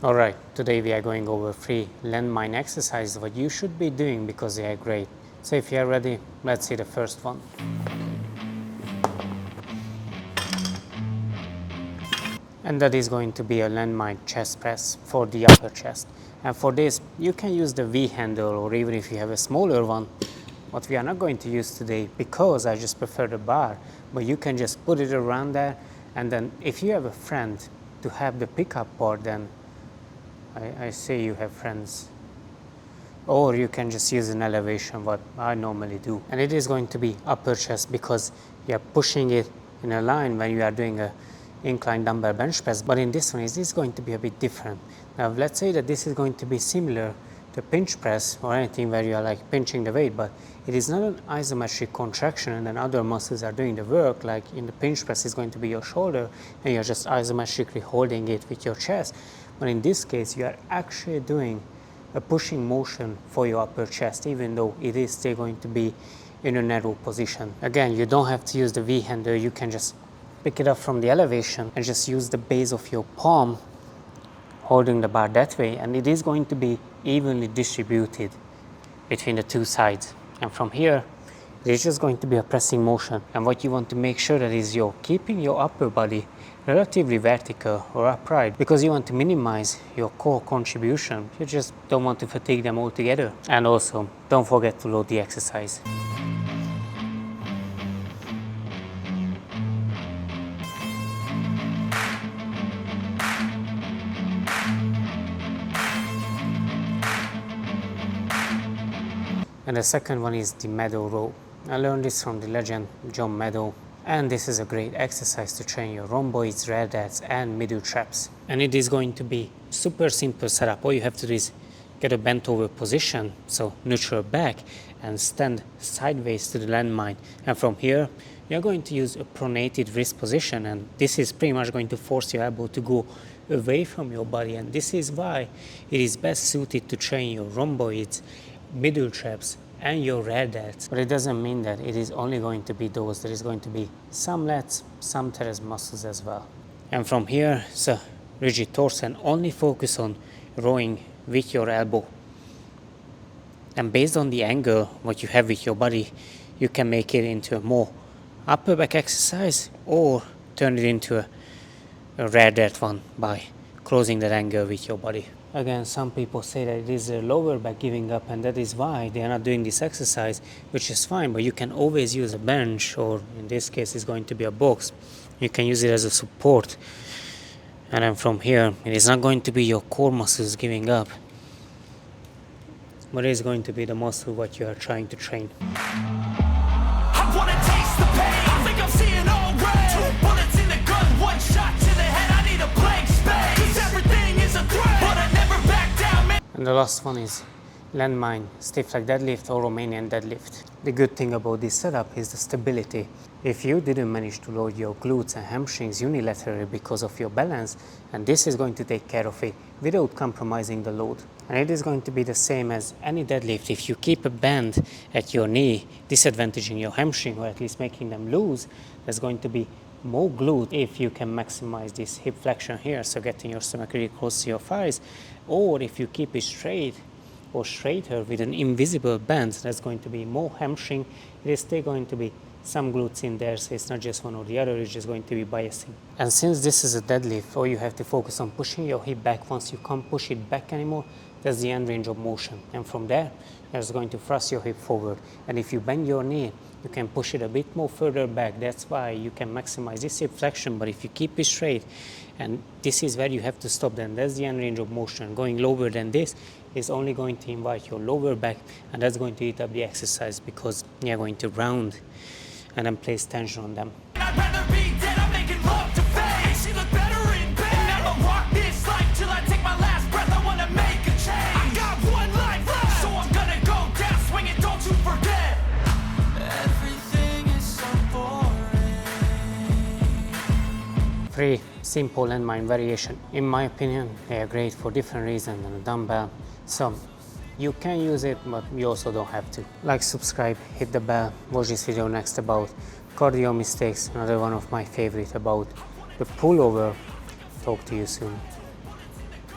Alright, today we are going over 3 landmine exercises what you should be doing because they are great. So if you are ready, let's see the first one. And that is going to be a landmine chest press for the upper chest. And for this, you can use the V handle, or even if you have a smaller one, what we are not going to use today because I just prefer the bar, but you can just put it around there, and then if you have a friend to have the pickup part, then I say you have friends, or you can just use an elevation, what I normally do. And it is going to be upper chest because you are pushing it in a line when you are doing a incline dumbbell bench press, but in this one it is going to be a bit different. Now let's say that this is going to be similar to pinch press or anything where you are like pinching the weight, but it is not an isometric contraction and then other muscles are doing the work. Like in the pinch press is going to be your shoulder and you're just isometrically holding it with your chest. But in this case, you are actually doing a pushing motion for your upper chest, even though it is still going to be in a narrow position. Again, you don't have to use the V handle, you can just pick it up from the elevation and just use the base of your palm holding the bar that way, and it is going to be evenly distributed between the two sides. And from here, it is just going to be a pressing motion. And what you want to make sure that is you're keeping your upper body relatively vertical or upright, because you want to minimize your core contribution. You just don't want to fatigue them altogether. And also, don't forget to load the exercise. And the second one is the Meadow Row. I learned this from the legend John Meadow, and this is a great exercise to train your rhomboids, rear delts and middle traps. And it is going to be super simple setup. All you have to do is get a bent over position, so neutral back, and stand sideways to the landmine. And from here, you're going to use a pronated wrist position, and this is pretty much going to force your elbow to go away from your body. And this is why it is best suited to train your rhomboids, middle traps and your rear delts. But it doesn't mean that it is only going to be those. There is going to be some lats, some teres muscles as well. And from here, so rigid torso, and only focus on rowing with your elbow. And based on the angle what you have with your body, you can make it into a more upper back exercise or turn it into a rear delt one by closing that angle with your body. Again, some people say that it is their lower back giving up, and that is why they are not doing this exercise, which is fine, but you can always use a bench, or in this case it's going to be a box. You can use it as a support. And then from here, it is not going to be your core muscles giving up, but it is going to be the muscle what you are trying to train. I wanna taste the pain. I think I'm seeing all red. 2 bullets in the gun, 1 shot to the head. I need a blank space, 'cause everything is a threat, but I never back down, man. And the last one is landmine stiff leg deadlift or Romanian deadlift. The good thing about this setup is the stability. If you didn't manage to load your glutes and hamstrings unilaterally because of your balance, and this is going to take care of it without compromising the load. And it is going to be the same as any deadlift. If you keep a bend at your knee, disadvantaging your hamstring or at least making them loose, there's going to be more glute if you can maximize this hip flexion here, so getting your stomach really close to your thighs, or if you keep it straight or straighter with an invisible band, that's going to be more hamstring. It is still going to be some glutes in there, so it's not just one or the other, it's just going to be biasing. And since this is a deadlift, all you have to focus on pushing your hip back. Once you can't push it back anymore, that's the end range of motion. And from there, you're just going to thrust your hip forward. And if you bend your knee, you can push it a bit more further back. That's why you can maximize this hip flexion. But if you keep it straight, and this is where you have to stop, then that's the end range of motion. Going lower than this is only going to invite your lower back, and that's going to eat up the exercise because you're going to round and then place tension on them. I'd rather be dead, I'm making love to face. She look better in bed, and I'ma rock this life till I take my last breath. I wanna make a change. I got 1 life left, so I'm gonna go down swinging, don't you forget. Everything is so boring. 3 simple landmine variation. In my opinion, they are great for different reasons than a dumbbell. So you can use it, but you also don't have to. Like, subscribe, hit the bell, watch this video next about cardio mistakes, another one of my favorite about the pullover. Talk to you soon.